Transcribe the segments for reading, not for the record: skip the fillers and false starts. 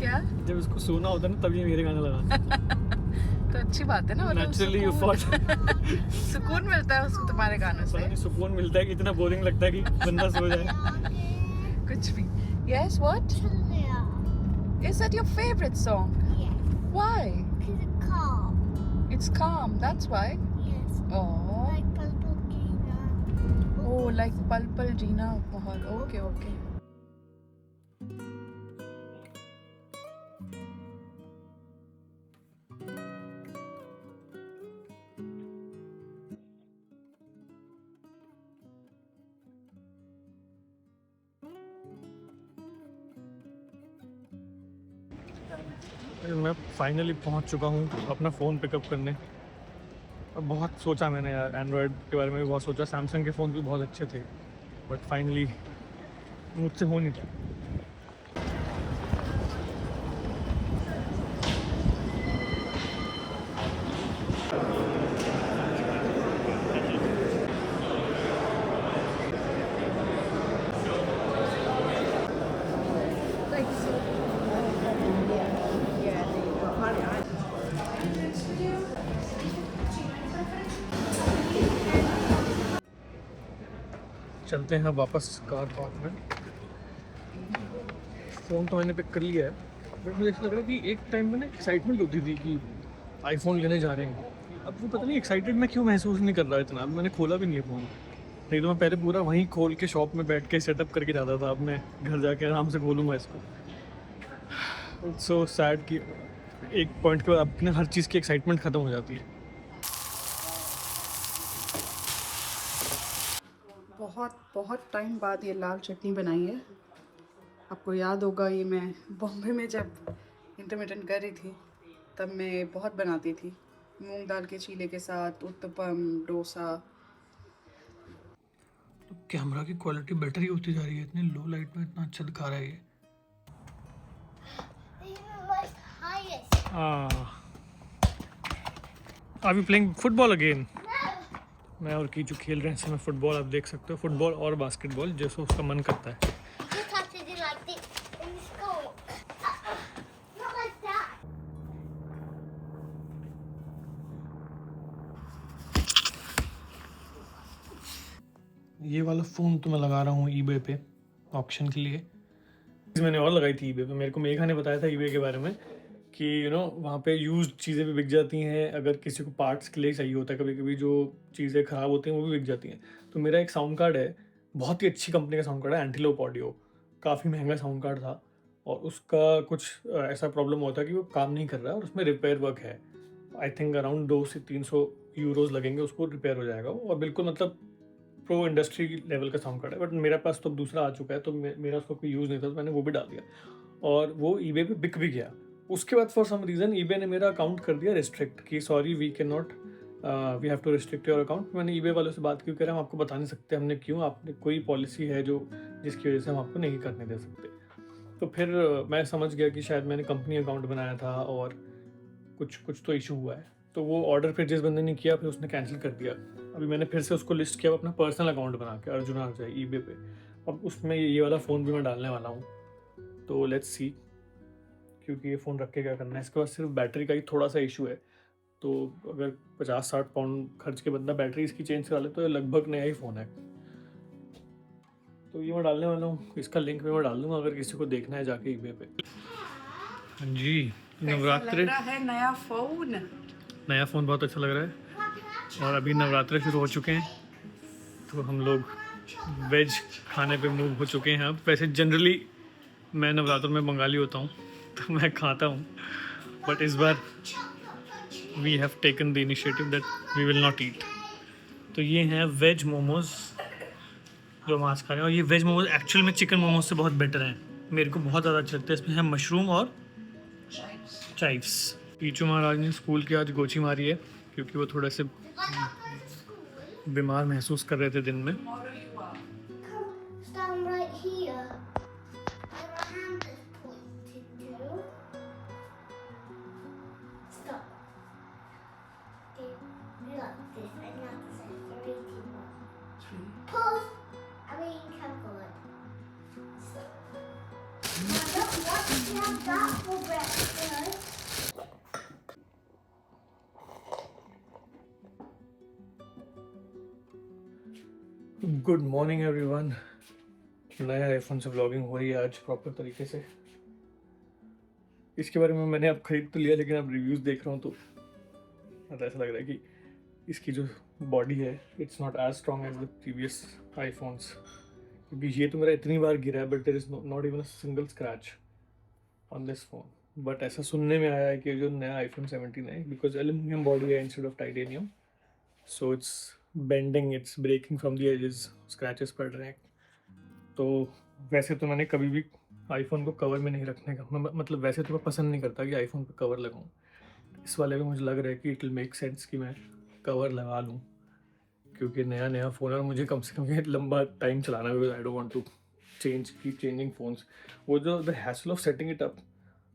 क्या? जब इसको सोना होता है ना तभी मेरे गाने लगाता तो अच्छी बात है ना, मतलब नेचुरली यू फॉट सुकून मिलता है उसको तुम्हारे गानों से। सुकून मिलता है कि इतना बोरिंग लगता है कि बंदा सो जाए। कुछ भी। Yes, what? Is that your favorite song? Yes. Why? Because it's calm. It's calm, that's why. Yes. Oh. Like Purple Gina. Oh, like Pal Pal Jeena Mahal. Okay, okay. मैं फाइनली पहुंच चुका हूं अपना फ़ोन पिकअप करने। अब बहुत सोचा मैंने यार, एंड्रॉयड के बारे में भी बहुत सोचा, सैमसंग के फ़ोन भी बहुत अच्छे थे, बट फाइनली मुझसे हो नहीं पाया। चलते हैं वापस कार पार्क में। फ़ोन तो मैंने पिक कर लिया है, बट मुझे ऐसा लग रहा है कि एक टाइम में ना एक्साइटमेंट होती थी कि आईफोन लेने जा रहे हैं। अब वो पता नहीं एक्साइटेड मैं क्यों महसूस नहीं कर रहा इतना। अब मैंने खोला भी नहीं है फ़ोन, नहीं तो मैं पहले पूरा वहीं खोल के शॉप में बैठ के सेटअप करके जाता था। अब मैं घर जाके आराम से खोलूँगा इसको। इट्स सो सैड कि एक पॉइंट के बाद अपने हर चीज़ की एक्साइटमेंट ख़त्म हो जाती है। बहुत बहुत टाइम बाद ये लाल चटनी बनाई है। आपको याद होगा, ये मैं बॉम्बे में जब इंटरमीडिएट कर रही थी तब मैं बहुत बनाती थी, मूंग दाल के चीले के साथ उत्तपम, डोसा। तो कैमरा की क्वालिटी बेटर ही होती जा रही है, इतनी लो लाइट में इतना अच्छा दिखा रहा है ये। Are we playing football again? मैं और कीचू खेल रहे हैं इस समय फुटबॉल। आप देख सकते हो, फुटबॉल और बास्केटबॉल, जैसे उसका मन करता है। ये वाला फ़ोन तो मैं लगा रहा हूँ ईबे पे ऑक्शन के लिए। मैंने और लगाई थी ईबे पे। मेरे को मेघा ने बताया था ईबे के बारे में कि वहाँ पे यूज्ड चीज़ें भी बिक जाती हैं। अगर किसी को पार्ट्स के लिए चाहिए होता है, कभी कभी जो चीज़ें ख़राब होती हैं वो भी बिक जाती हैं। तो मेरा एक साउंड कार्ड है, बहुत ही अच्छी कंपनी का साउंड कार्ड है, एंटीलोप ऑडियो। काफ़ी महंगा साउंड कार्ड था और उसका कुछ ऐसा प्रॉब्लम होता है कि वो काम नहीं कर रहा है और उसमें रिपेयर वर्क है। आई थिंक अराउंड 200 से 300 यूरोज़ लगेंगे, उसको रिपेयर हो जाएगा। और बिल्कुल मतलब प्रो इंडस्ट्री लेवल का साउंड कार्ड है। बट मेरे पास तो दूसरा आ चुका है, तो मेरा उसका कोई यूज़ नहीं था, तो मैंने वो भी डाल दिया और वो ईबे पे बिक भी गया। उसके बाद फॉर सम रीज़न ईबे ने मेरा अकाउंट कर दिया रिस्ट्रिक्ट कि sorry we can not, we have to restrict your account. मैंने ईबे वालों से बात क्यों करें, हम आपको बता नहीं सकते हमने क्यों, आपने कोई पॉलिसी है जो जिसकी वजह से हम आपको नहीं करने दे सकते। तो फिर मैं समझ गया कि शायद मैंने कंपनी अकाउंट बनाया था और कुछ तो इशू हुआ है। तो वो ऑर्डर फिर जिस बंदे ने किया फिर उसने कैंसिल कर दिया। अभी मैंने फिर से उसको लिस्ट किया अपना पर्सनल अकाउंट बना के, अर्जुना अजय ईबे पे। अब उसमें ये वाला फ़ोन भी मैं डालने वाला हूँ, तो लेट्स सी, क्योंकि ये फ़ोन रख के क्या करना है। इसके बाद सिर्फ बैटरी का ही थोड़ा सा इशू है, तो अगर 50-60 पाउंड खर्च के बंदा बैटरी इसकी चेंज करा ले तो ये लगभग नया ही फ़ोन है। तो ये मैं डालने वाला हूँ, इसका लिंक मैं डाल दूँगा अगर किसी को देखना है जाके ईबे पे। हाँ जी, नवरात्रि है नया फ़ोन बहुत अच्छा लग रहा है। और अभी नवरात्रे शुरू हो चुके हैं तो हम लोग वेज खाने पे मूव हो चुके हैं। अब वैसे जनरली मैं नवरात्र में बंगाली होता हूँ तो मैं खाता हूँ, बट इस बार we have taken the initiative that we will not eat. तो ये हैं वेज मोमोज जो हम आज खा रहे हैं, और ये वेज मोमोज एक्चुअल में चिकन मोमोज से बहुत बेटर हैं। मेरे को बहुत ज़्यादा अच्छे लगते हैं। इसमें है मशरूम और चाइव्स। पीचू महाराज ने स्कूल की आज गोची मारी है क्योंकि वो थोड़े से बीमार महसूस कर रहे थे दिन में। Stand right here. Where my hand is pointed to. Stop. Okay, you like this and you have to say 3, 2, 1. Pause. I mean, calculate. Stop. I don't want to have that for breakfast. Good morning everyone. नया iPhone से vlogging हो रही है आज proper तरीके से। इसके बारे में मैंने अब खरीद तो लिया, लेकिन अब रिव्यूज़ देख रहा हूँ तो ऐसा लग रहा है कि इसकी जो बॉडी है it's not as strong as the previous iPhones, क्योंकि ये तो मेरा इतनी बार गिरा है but there is not even a single scratch on this phone. But ऐसा सुनने में आया है कि जो नया आईफोन 17 है, बिकॉज एल्यूमिनियम बॉडी है instead of titanium, so it's bending, it's breaking from the edges, scratches पड़ रहे हैं। तो वैसे तो मैंने कभी भी आईफोन को कवर में नहीं रखने का मतलब वैसे तो मैं पसंद नहीं करता कि आईफोन पे कवर लगाऊं। इस वाले में मुझे लग रहा है कि इट विल मेक सेंस कि मैं कवर लगा लूं, क्योंकि नया फ़ोन है और मुझे कम से कम ये लंबा टाइम चलाना है, because I don't want to keep changing phones. वो जो the hassle of setting it up,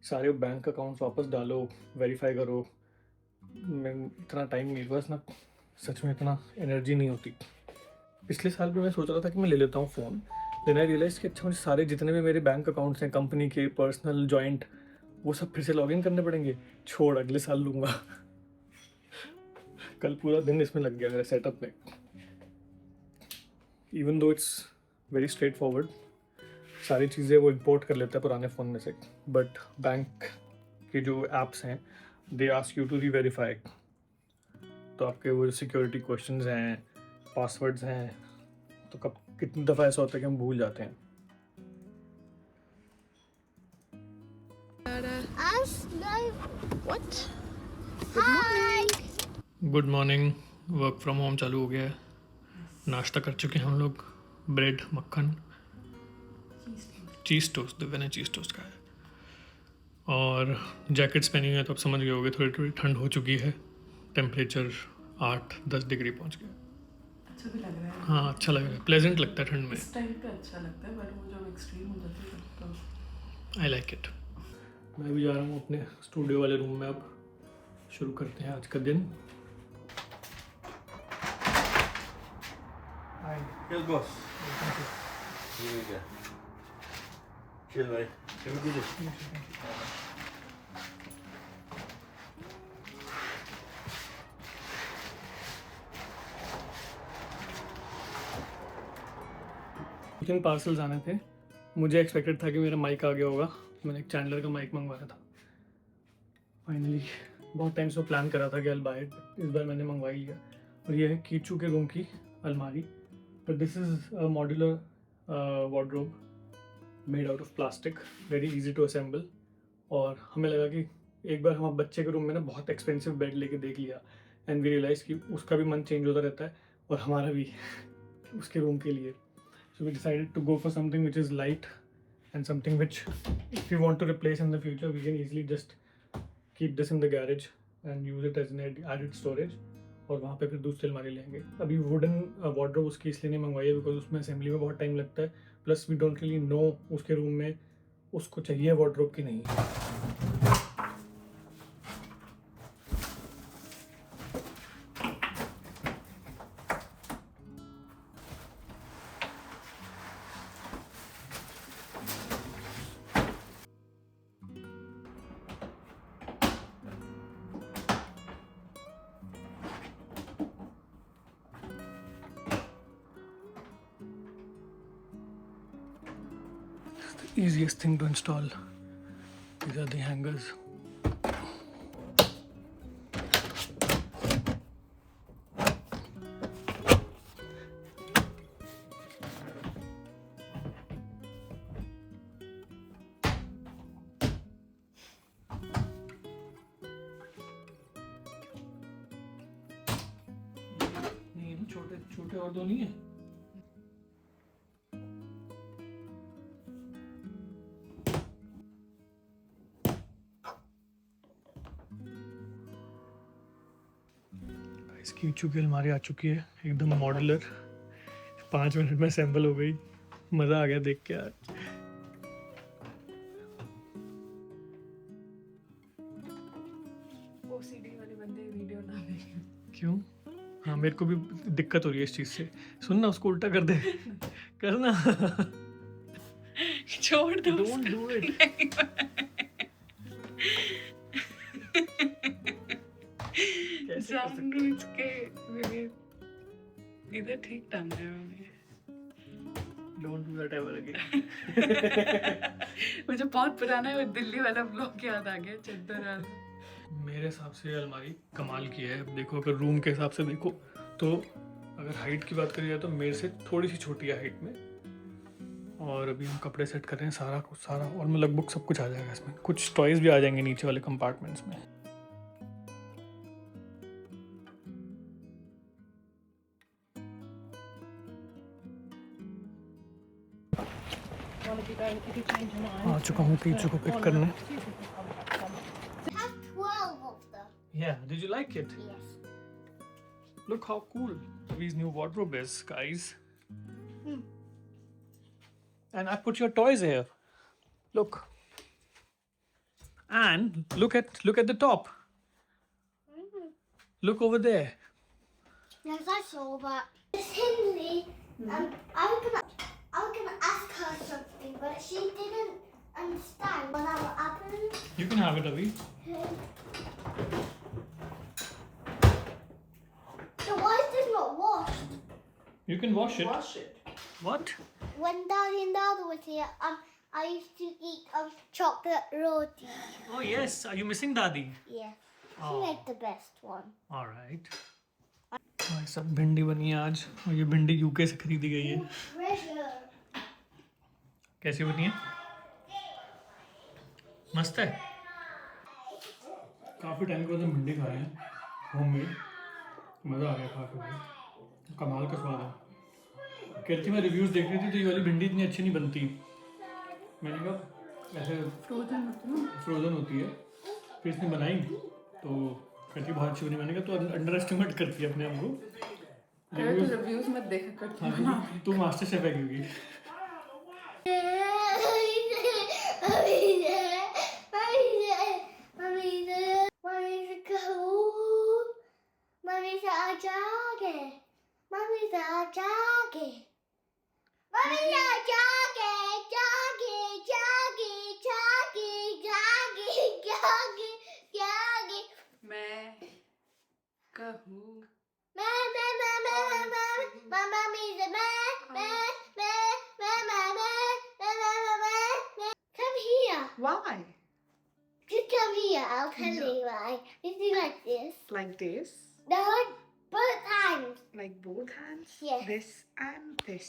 सारे बैंक अकाउंट्स वापस डालो, वेरीफाई करो, मैं इतना टाइम मेरे पास ना सच में इतना एनर्जी नहीं होती। पिछले साल भी मैं सोच रहा था कि मैं ले लेता हूँ फ़ोन, देन आई रियलाइज़ कि अच्छा मुझे सारे जितने भी मेरे बैंक अकाउंट्स हैं, कंपनी के, पर्सनल, जॉइंट, वो सब फिर से लॉगिन करने पड़ेंगे। छोड़, अगले साल लूँगा। कल पूरा दिन इसमें लग गया मेरे सेटअप में। Even though it's very straight forward, सारी चीज़ें वो इंपोर्ट कर लेता है पुराने फ़ोन में से, बट बैंक के जो ऐप्स हैं दे आस्क यू टू री-वेरीफाई। तो आपके वो सिक्योरिटी क्वेश्चंस हैं, पासवर्ड्स हैं, तो कब कितनी दफ़ा ऐसा होता है कि हम भूल जाते हैं। What? Hi. Good morning. Work from home चालू हो गया है। नाश्ता कर चुके हैं हम लोग, ब्रेड, मक्खन, चीज़ टोस्ट, दिव्या ने चीज़ टोस्ट खाया है। और जैकेट्स पहनी हुई है तो आप समझ गए होगे थोड़ी थोड़ी ठंड हो चुकी है। टेम्परेचर 8-10 डिग्री पहुंच गया। अच्छा भी लग रहा है। हाँ, अच्छा लग रहा है, प्लेजेंट लगता है ठंड में। इस टाइम पे अच्छा लगता है, बट वो जब एक्सट्रीम हो जाती है तो आई लाइक इट। मैं भी जा रहा हूँ अपने स्टूडियो वाले रूम में। अब शुरू करते हैं आज का दिन। Yes, boss. Here we go. Chill, mate. Have a good day. Chicken parcels आने थे। मुझे एक्सपेक्टेड था कि मेरा माइक आ गया होगा, मैंने एक चैंडलर का माइक मंगवाया था। फाइनली बहुत टाइम से प्लान करा था कि आई बाय इट, इस बार मैंने मंगवा ही लिया। और ये है कीचू के रूम की अलमारी, but this is a modular wardrobe made out of plastic, very easy to assemble. और हमें लगा कि एक बार हम बच्चे के रूम में ना बहुत एक्सपेंसिव बेड लेके देख लिया, एंड वी रियलाइज़ कि उसका भी मन चेंज होता रहता है और हमारा भी उसके रूम के लिए। So we decided to go for something which is light and something which, if we want to replace in the future, we can easily just keep this in the garage and use it as an added storage. और वहाँ पे फिर दूसरी अलमारी लेंगे। अभी wooden wardrobe उसकी इसलिए नहीं मंगवाई है बिकॉज उसमें असेंबली में बहुत टाइम लगता है, plus we don't really know उसके रूम में उसको चाहिए वार्डरोब की नहीं। Easiest thing to install. These are the hangers. नहीं, छोटे छोटे और दो नहीं है। इसकी चूँकि अलमारी आ चुकी है एकदम मॉड्यूलर, 5 मिनट में असेंबल हो गई। मज़ा आ गया देख के यार। ओसीडी वाले बंदे वीडियो ना देखें। क्यों? हाँ, मेरे को भी दिक्कत हो रही है इस चीज़ से। सुनना, उसको उल्टा कर दे। करना। छोड़ दो। Don't do it. जानबूझ के मेरे इधर ठीक टांग रहे हो मुझे। Don't do that ever again. मुझे बहुत पुराना है वो दिल्ली वाला ब्लॉग याद आ गया, चद्दर वाला। मेरे हिसाब से ये अलमारी कमाल की है। अब देखो, अगर रूम के हिसाब से देखो तो अगर हाइट की बात करी जाए तो मेरे से थोड़ी सी छोटी है हाइट में। और अभी हम कपड़े सेट कर रहे हैं, सारा और मैं लगभग सब कुछ आ जाएगा इसमें। कुछ टॉयज भी आ जाएंगे नीचे वाले कंपार्टमेंट्स में। आ चुका हूँ कीचू को पिक करने। Have 12 of them. Yeah, did you like it? Yes. Look how cool Avi's new wardrobe is, guys. And I put your toys here. Look. And look at the top. Look over there. Yes, I saw that. Miss Hindley, I was gonna ask her something, but she didn't understand what happened. You can have it, Avi. So why is this not washed? You can wash it. Wash it. What? When Daddy and Dada was here, I used to eat chocolate roti. Oh yes. Are you missing Dadi? Yeah, she Oh. made the best one. All right. भाई सब भिंडी बनी है आज, और ये भिंडी UK से खरीदी गई है। Treasure. कैसी बनी है? मस्त है। काफ़ी टाइम के बाद हम भिंडी खा रहे हैं होममेड। मज़ा आ गया खा के भाई, कमाल का स्वाद है। कहती मैं रिव्यूज़ देख रही थी तो ये वाली भिंडी इतनी अच्छी नहीं बनती। मैंने कहा ऐसे फ्रोज़न होती है, फिर इसने बनाई तो कहती बहुत अच्छी बनी। मैंने कहा तो अंडर एस्टिमेट करती है अपने आप को। अरे तो रिव्यूज मत देखा करती हूँ। हाँ, तू मास्टर शेफ है क्योंकि। मैं कहूँ Come here. why Just come here. I'll tell you why. You do like this. like this, No, like both hands. like both hands, Yeah. this and this.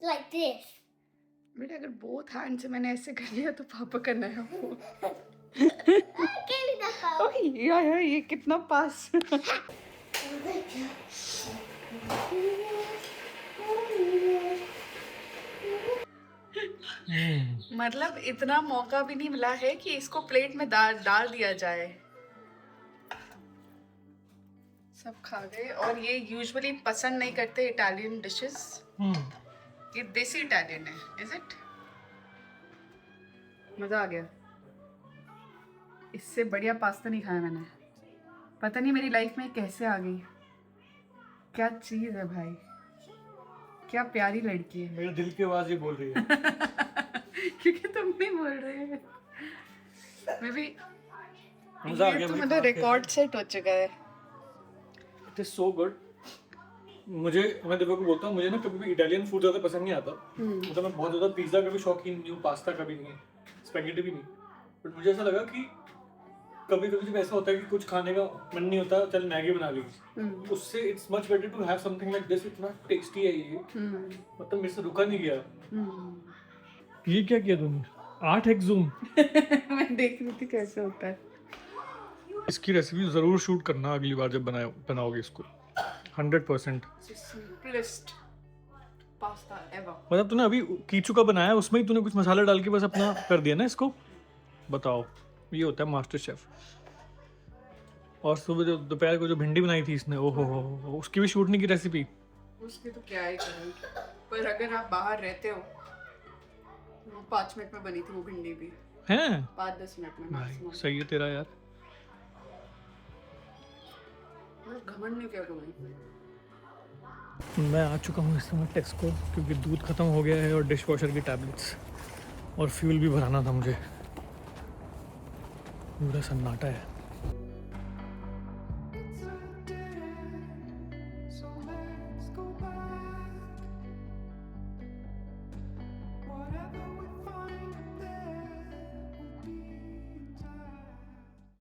Like this. बेटा अगर both hands से मैंने ऐसे कर लिया तो पापा का नया phone. Give me the phone. यार ये कितना पास। मतलब इतना मौका भी नहीं मिला है कि इसको प्लेट में डाल दिया जाए। सब खा गए और ये यूजुअली पसंद नहीं करते इटालियन डिशेस। ये देसी इटालियन है, इज इट? मजा आ गया। इससे बढ़िया पास्ता नहीं खाया मैंने। पता नहीं मेरी लाइफ में कैसे आ गई। क्या चीज है भाई, क्या प्यारी लड़की है। मेरे दिल की आवाज ये बोल रही है। क्योंकि तुम नहीं बोल रहे हैं। मैं भी मजा आ गया ये तो भाई मतलब खा के। रिकॉर्ड सेट हो चुका है। It is so good. मुझे, मैं दिव्या को बोलता हूँ, मुझे ना कभी भी इटालियन फूड ज़्यादा पसंद नहीं आता। मतलब मैं बहुत ज़्यादा पिज़्ज़ा का भी शौकीन नहीं हूँ, पास्ता का भी नहीं, स्पैगेटी भी नहीं। बट मुझे ऐसा लगा कि कभी कभी जब ऐसा होता है कि कुछ खाने का मन नहीं होता, चल मैगी बना ली, उससे it's much better to have something like this. इतना टेस्टी है ये, मतलब मेरे से रुका नहीं गया। ये क्या किया तुमने? 8x zoom. मैं देख रही थी कैसे होता है। इसकी रेसिपी ज़रूर शूट करना अगली बार जब बनाओगे इसको। 100%। Simplest pasta ever. मतलब तूने अभी कीचू का बनाया, उसमें ही तूने कुछ मसाला डाल के बस अपना कर दिया ना इसको। बताओ, ये होता है मास्टर शेफ। और सुबह जो दोपहर को जो भिंडी बनाई थी इसने, ओहो हो, उसकी भी शूट नहीं की रेसिपी। उसकी तो क्या ही करूँगी, पर अगर आप बाहर रहते हो, वो 5 मिनट में बनी थी वो भिंडी भी। हैं 5-10 मिनट में भाई, मैक्सिमम। सही है तेरा यार। घमंड नहीं किया कभी। मैं आ चुका हूँ इस समय टेस्को, क्योंकि दूध खत्म हो गया है और डिश वॉशर की टैबलेट्स और फ्यूल भी भराना था मुझे। पूरा सन्नाटा है।